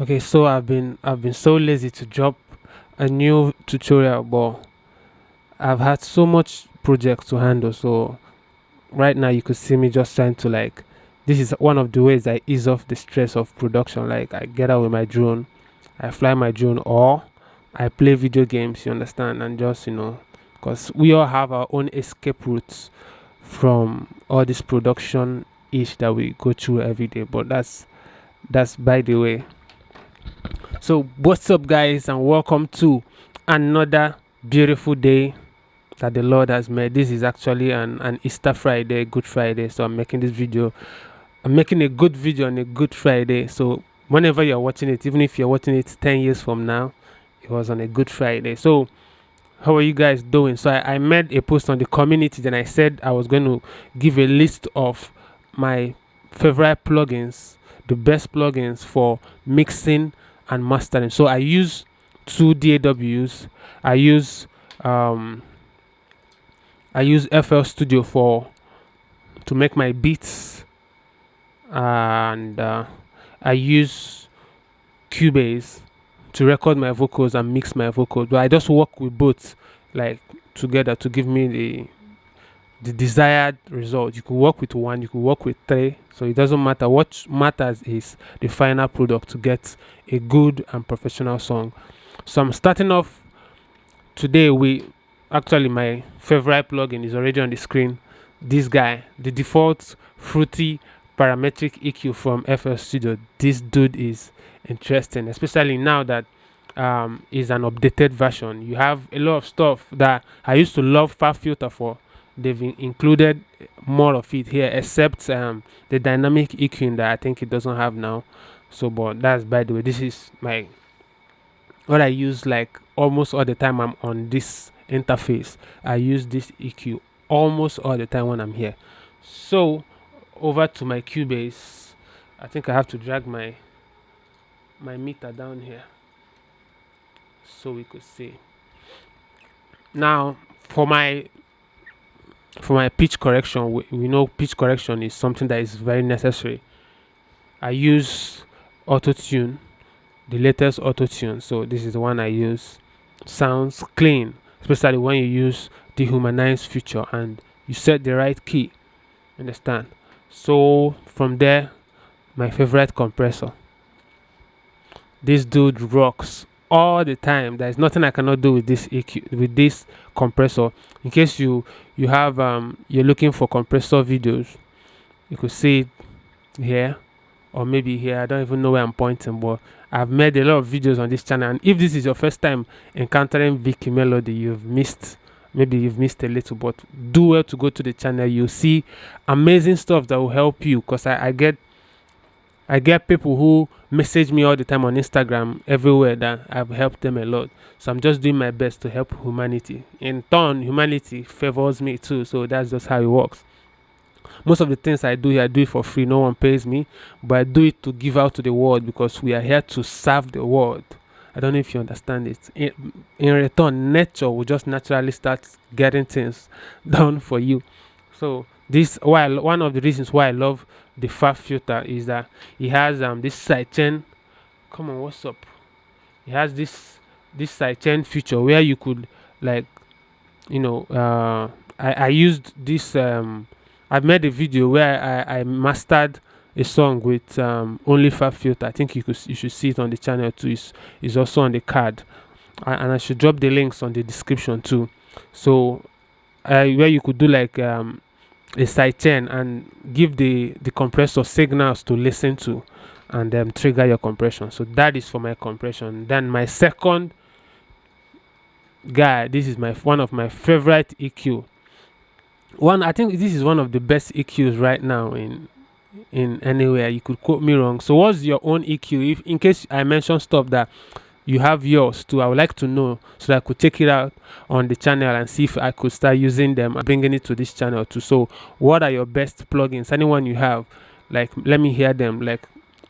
Okay, so I've been so lazy to drop a new tutorial, but I've had so much projects to handle. So right now you could see me just trying to like, this is one of the ways I ease off the stress of production. Like I get out with my drone, I fly my drone, or I play video games, you understand, and just because we all have our own escape routes from all this production ish that we go through every day. But that's by the way. So, what's up, guys, and welcome to another beautiful day that the Lord has made. This is actually an Easter Friday, Good Friday. So, I'm making this video. I'm making a good video on a Good Friday. So, whenever you're watching it, even if you're watching it 10 years from now, it was on a Good Friday. So, how are you guys doing? So, I made a post on the community, and I said I was going to give a list of my favorite plugins, the best plugins for mixing and mastering. So I use two DAWs. I use FL Studio to make my beats, and I use Cubase to record my vocals and mix my vocals. But I just work with both like together to give me the desired result. You could work with one, you could work with three, so it doesn't matter. What matters is the final product to get a good and professional song. So I'm starting off today with actually my favorite plugin is already on the screen. This guy, the default fruity parametric EQ from FL Studio. This dude is interesting, especially now that is an updated version. You have a lot of stuff that I used to love Fabfilter for. They've included more of it here, except the dynamic EQ that I think it doesn't have now. So, but that's by the way. This is what I use like almost all the time I'm on this interface. I use this EQ almost all the time when I'm here. So, over to my Cubase. I think I have to drag my meter down here so we could see. Now, for my pitch correction, we know pitch correction is something that is very necessary. I use Autotune, the latest Autotune. So this is the one I use. Sounds clean, especially when you use the humanize feature and you set the right key. Understand? So from there, my favorite compressor. This dude rocks all the time. There's nothing I cannot do with this EQ, with this compressor. In case you have you're looking for compressor videos, you could see it here or maybe here. I don't even know where I'm pointing, but I've made a lot of videos on this channel. And if this is your first time encountering Vicky Melody, you've missed a little, but do well to go to the channel. You'll see amazing stuff that will help you, because I get people who message me all the time on Instagram, everywhere, that I've helped them a lot. So I'm just doing my best to help humanity. In turn, humanity favors me too. So that's just how it works. Most of the things I do here, I do it for free. No one pays me, but I do it to give out to the world, because we are here to serve the world. I don't know if you understand it. In return, nature will just naturally start getting things done for you. So one of the reasons why I love the Fabfilter is that it has this sidechain. Come on, what's up? It has this sidechain feature where you could like, I used this. I've made a video where I mastered a song with only Fabfilter. I think you should see it on the channel too. It's also on the card, and I should drop the links on the description too. So where you could do like a sidechain and give the compressor signals to listen to, and trigger your compression. So that is for my compression. Then my second guy, this is one of my favorite EQ. I think this is one of the best EQs right now in anywhere. You could quote me wrong. So what's your own EQ? If in case I mention stuff that you have yours too, I would like to know, so that I could check it out on the channel and see if I could start using them and bringing it to this channel too. So what are your best plugins? Anyone you have, like, let me hear them. Like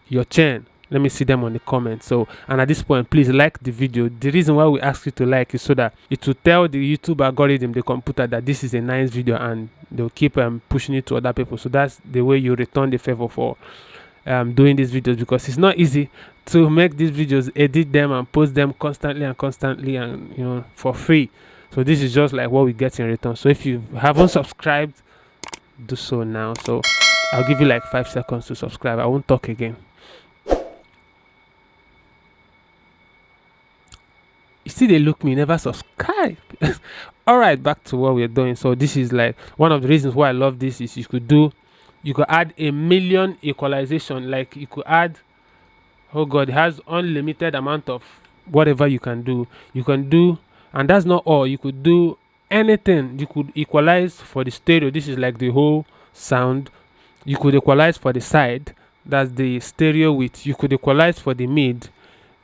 your chain, let me see them on the comments. So, and at this point, please like the video. The reason why we ask you to like is so that it will tell the YouTube algorithm, the computer, that this is a nice video, and they'll keep pushing it to other people. So that's the way you return the favor for doing these videos, because it's not easy to make these videos, edit them and post them constantly and for free. So this is just like what we get in return. So if you haven't subscribed, do so now. So I'll give you like 5 seconds to subscribe. I won't talk again. You see, they look me, never subscribe. All right, back to what we're doing. So this is like one of the reasons why I love this is you could add a million equalization. Like you could add, oh god, it has unlimited amount of whatever you can do. And that's not all. You could do anything. You could equalize for the stereo. This is like the whole sound. You could equalize for the side. That's the stereo width. You could equalize for the mid.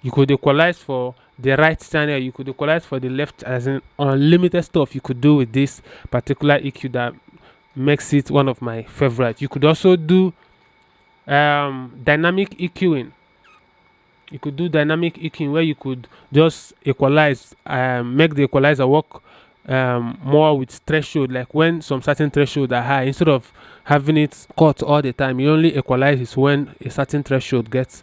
You could equalize for the right channel. You could equalize for the left. As in unlimited stuff you could do with this particular EQ that makes it one of my favorite. You could also do dynamic EQing. You could do dynamic EQing where you could just equalize, make the equalizer work more with threshold. Like when some certain threshold are high, instead of having it cut all the time, you only equalize it when a certain threshold gets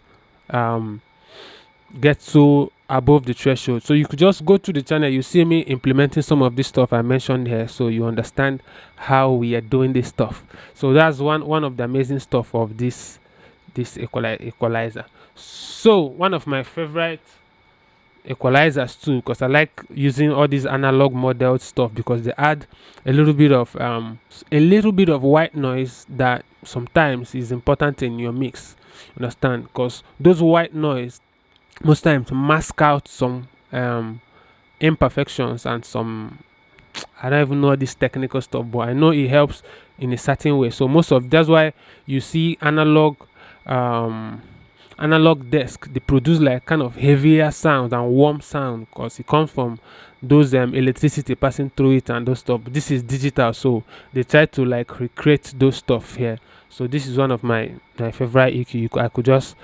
so above the threshold. So you could just go to the channel. You see me implementing some of this stuff I mentioned here, so you understand how we are doing this stuff. So that's one of the amazing stuff of this equalizer. So one of my favorite equalizers too, because I like using all these analog model stuff, because they add a little bit of white noise that sometimes is important in your mix. Understand? Because those white noise most times mask out some imperfections and some, I don't even know this technical stuff, but I know it helps in a certain way. So that's why you see analog desk, they produce like kind of heavier sound and warm sound, because it comes from those electricity passing through it and those stuff. This is digital, so they try to like recreate those stuff here. So this is one of my favorite EQ. I could just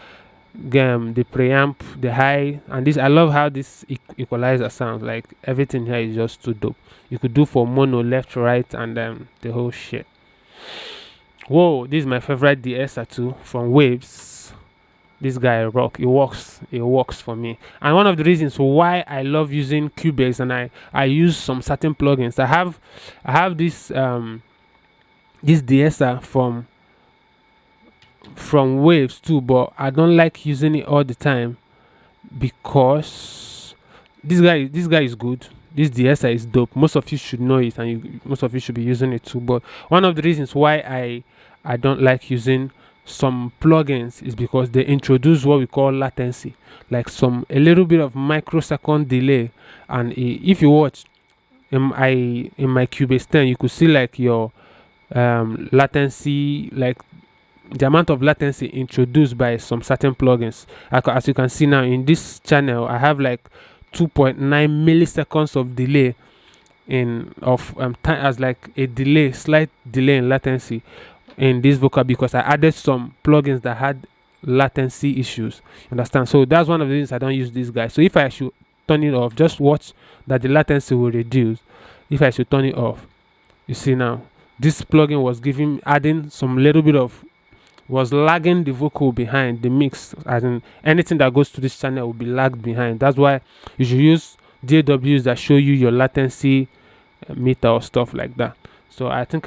the preamp, the high, and this, I love how this equalizer sounds. Like everything here is just too dope. You could do for mono, left, right, and the whole shit. Whoa, this is my favorite de-esser too, from Waves. This guy rock. It works for me. And one of the reasons why I love using Cubase, and I use some certain plugins. I have this this de-esser from Waves too, but I don't like using it all the time, because this guy is good. This de-esser is dope. Most of you should know it, and most of you should be using it too. But one of the reasons why I don't like using some plugins is because they introduce what we call latency, like a little bit of microsecond delay. And if you watch in my Cubase 10, you could see like your latency, like the amount of latency introduced by some certain plugins. As you can see now in this channel, I have like 2.9 milliseconds of delay time, as like a slight delay in latency in this vocal, because I added some plugins that had latency issues. Understand? So that's one of the reasons I don't use this guy. So if I should turn it off, just watch that the latency will reduce. If I should turn it off, you see now this plugin was lagging the vocal behind the mix, as in anything that goes to this channel will be lagged behind. That's why you should use DAWs that show you your latency meter or stuff like that. So I think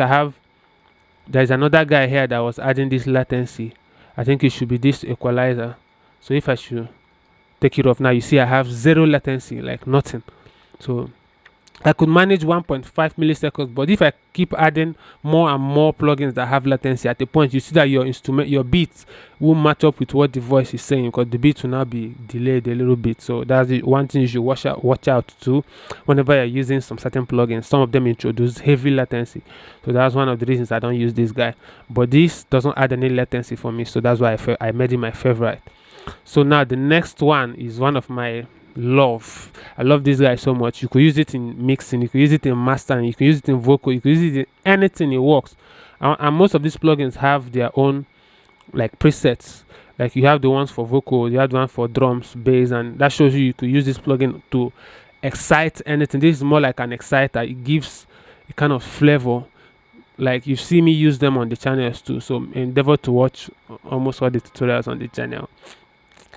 there's another guy here that was adding this latency. I think it should be this equalizer. So if I should take it off now, you see I have 0 latency, like nothing. So I could manage 1.5 milliseconds, but if I keep adding more and more plugins that have latency, at a point you see that your beats will match up with what the voice is saying, because the beat will now be delayed a little bit. So that's one thing you should watch out to whenever you're using some certain plugins. Some of them introduce heavy latency, so that's one of the reasons I don't use this guy. But this doesn't add any latency for me, so that's why I made it my favorite. So now the next one is one of my love. I love this guy so much. You could use it in mixing, you could use it in mastering, you could use it in vocal, you could use it in anything. It works. And most of these plugins have their own like presets. Like you have the ones for vocal, you have the one for drums, bass, and that shows you could use this plugin to excite anything. This is more like an exciter. It gives a kind of flavor. Like you see me use them on the channels too, so endeavor to watch almost all the tutorials on the channel.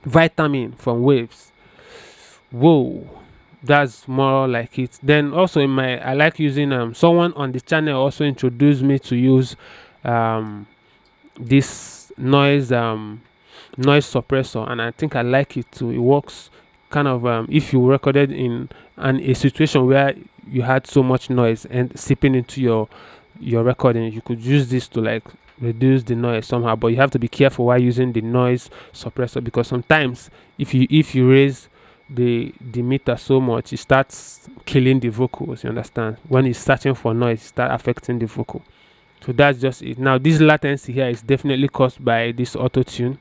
vitamin from Waves. Whoa, that's more like it. Then also in my, I like using someone on the channel also introduced me to use um this noise suppressor, and I think I like it too. It works kind of if you recorded in a situation where you had so much noise and seeping into your recording, you could use this to like reduce the noise somehow, but you have to be careful while using the noise suppressor, because sometimes if you raise the meter so much, it starts killing the vocals. You understand? When it's searching for noise, it start affecting the vocal. So that's just it. Now this latency here is definitely caused by this auto-tune.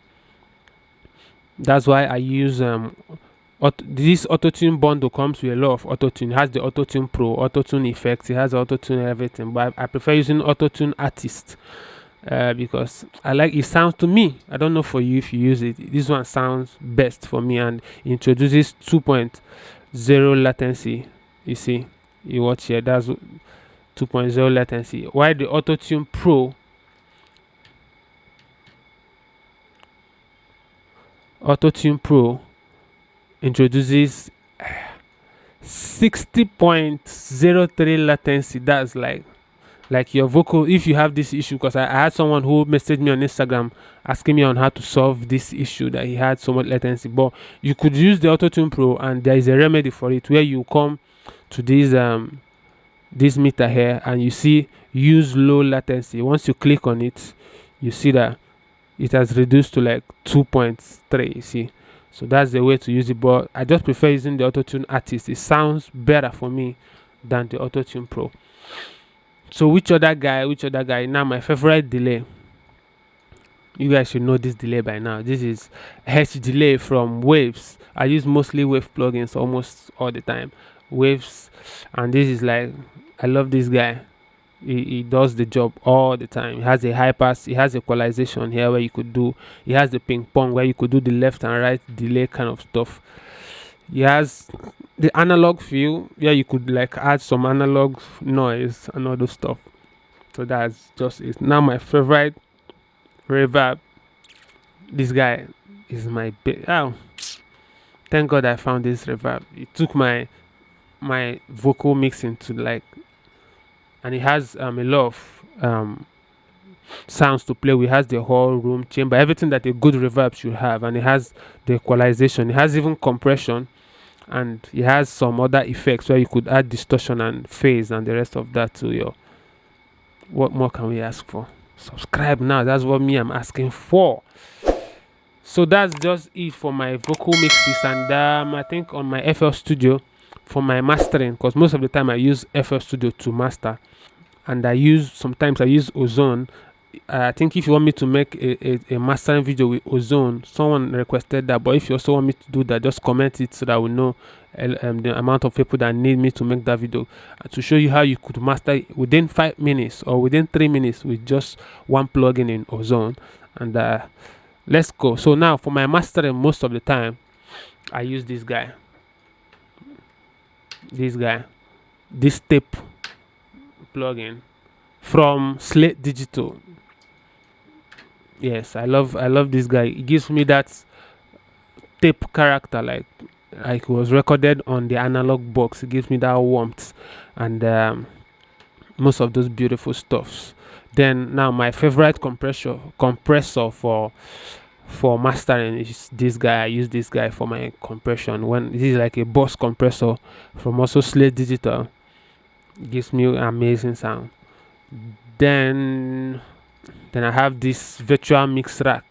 That's why I use this auto-tune bundle comes with a lot of auto-tune. It has the auto-tune pro, auto-tune effects, it has auto-tune everything, but I prefer using auto-tune artist because I like it. Sounds to me, I don't know for you if you use it, this one sounds best for me, and introduces 2.0 latency. You see, you watch here, that's 2.0 latency, while the auto-tune pro introduces 60.03 latency. That's like your vocal, if you have this issue, because I had someone who messaged me on Instagram asking me on how to solve this issue, that he had so much latency. But you could use the Autotune Pro, and there is a remedy for it, where you come to this meter here and you see use low latency. Once you click on it, you see that it has reduced to like 2.3. You see, so that's the way to use it. But I just prefer using the Autotune artist. It sounds better for me than the Autotune Pro. So which other guy? Now my favorite delay. You guys should know this delay by now. This is H delay from Waves. I use mostly Wave plugins almost all the time. Waves, and this is like, I love this guy. He does the job all the time. He has a high pass, he has equalization here where you could do, he has the ping pong where you could do the left and right delay kind of stuff. He has the analog feel, yeah, you could like add some analog noise and all those stuff. So that's just it. Now my favorite, Reverb. This guy is my oh, thank God I found this Reverb. It took my vocal mixing to like, and it has a lot of sounds to play with. It has the whole room chamber, everything that a good reverb should have, and it has the equalization, it has even compression, and it has some other effects where you could add distortion and phase and the rest of that to your. What more can we ask for? Subscribe now, that's what I'm asking for. So that's just it for my vocal mixes, and I think on my FL Studio for my mastering, because most of the time I use FL Studio to master, and sometimes I use Ozone. I think if you want me to make a mastering video with Ozone, someone requested that, but if you also want me to do that, just comment it so that we know the amount of people that need me to make that video, to show you how you could master it within 5 minutes or within 3 minutes with just one plugin in Ozone. And let's go. So now for my mastering, most of the time I use this tape plugin from Slate Digital. Yes, I love this guy. It gives me that tape character, like it was recorded on the analog box. It gives me that warmth and most of those beautiful stuffs. Then now my favorite compressor for mastering is this guy. I use this guy for my compression. When this is like a Boss compressor from also Slate Digital, it gives me amazing sound. Then I have this virtual mix rack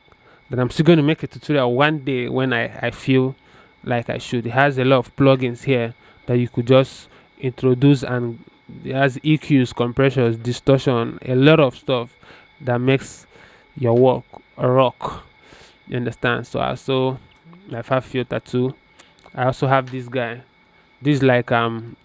that I'm still going to make a tutorial one day when I feel like I should. It has a lot of plugins here that you could just introduce, and it has EQs, compressors, distortion, a lot of stuff that makes your work a rock. You understand? So I also have Fabfilter too. I also have this guy. This is like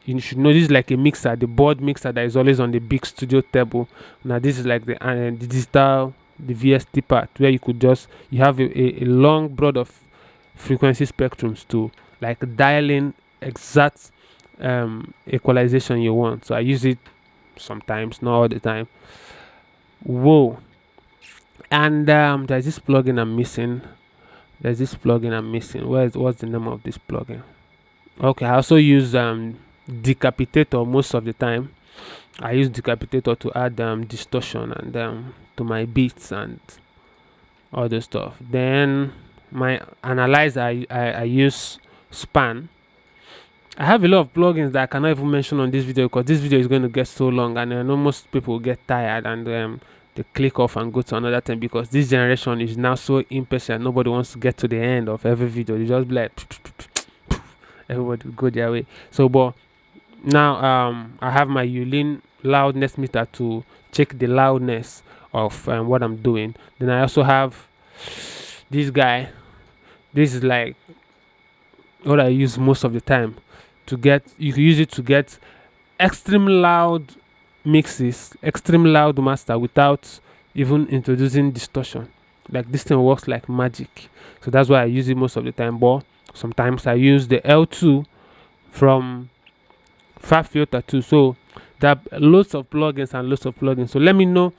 you should know, this is like a mixer, the board mixer that is always on the big studio table. Now this is like the digital, the VST part, where you could you have a long broad of frequency spectrums to like dial in exact equalization you want. So I use it sometimes, not all the time. Whoa. And there's this plugin I'm missing. There's this plugin I'm missing. What's the name of this plugin? Okay, I also use Decapitator most of the time. I use Decapitator to add distortion and to my beats and all the stuff. Then my analyzer, I use Span. I have a lot of plugins that I cannot even mention on this video because this video is going to get so long, and I know most people will get tired and they click off and go to another thing because this generation is now so impatient. Nobody wants to get to the end of every video. They just be like everybody will go their way. So, but now I have my Yulin loudness meter to check the loudness of what I'm doing. Then I also have this guy. This is like what I use most of the time to get. You can use it to get extreme loud mixes, extreme loud master without even introducing distortion. Like this thing works like magic. So that's why I use it most of the time. But sometimes I use the L2 from Fabfilter too. So there are loads of plugins and loads of plugins. So let me know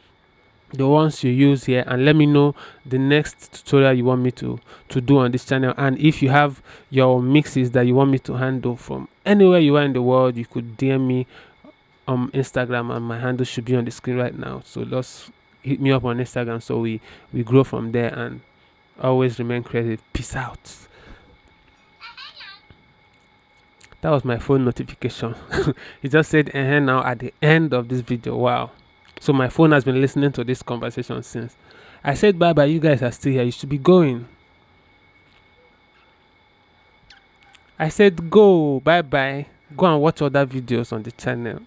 the ones you use here, and let me know the next tutorial you want me to do on this channel. And if you have your mixes that you want me to handle from anywhere you are in the world, you could DM me on Instagram, and my handle should be on the screen right now. So just hit me up on Instagram so we grow from there. And always remain creative. Peace out. That was my phone notification. It just said now at the end of this video. Wow. So my phone has been listening to this conversation since. I said bye bye. You guys are still here. You should be going. I said go. Bye bye. Go and watch other videos on the channel.